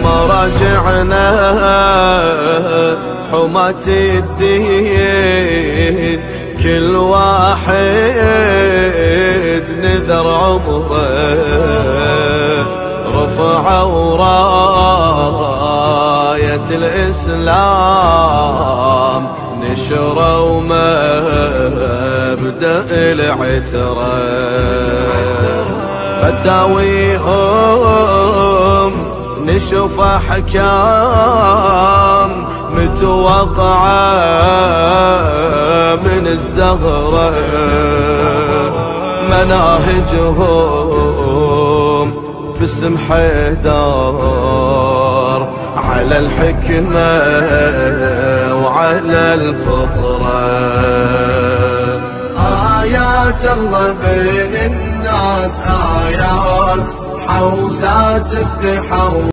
مراجعنا حماة الدين، كل واحد نذر عمره رفعوا راية الإسلام، نشروا مبدأ العترة، فتاويهم نشوف أحكام متوقعة من الزهرة، مناهجهم باسم حيدر على الحكمة وعلى الفطرة. آيات الله بين الناس آيات، حوزات افتحوا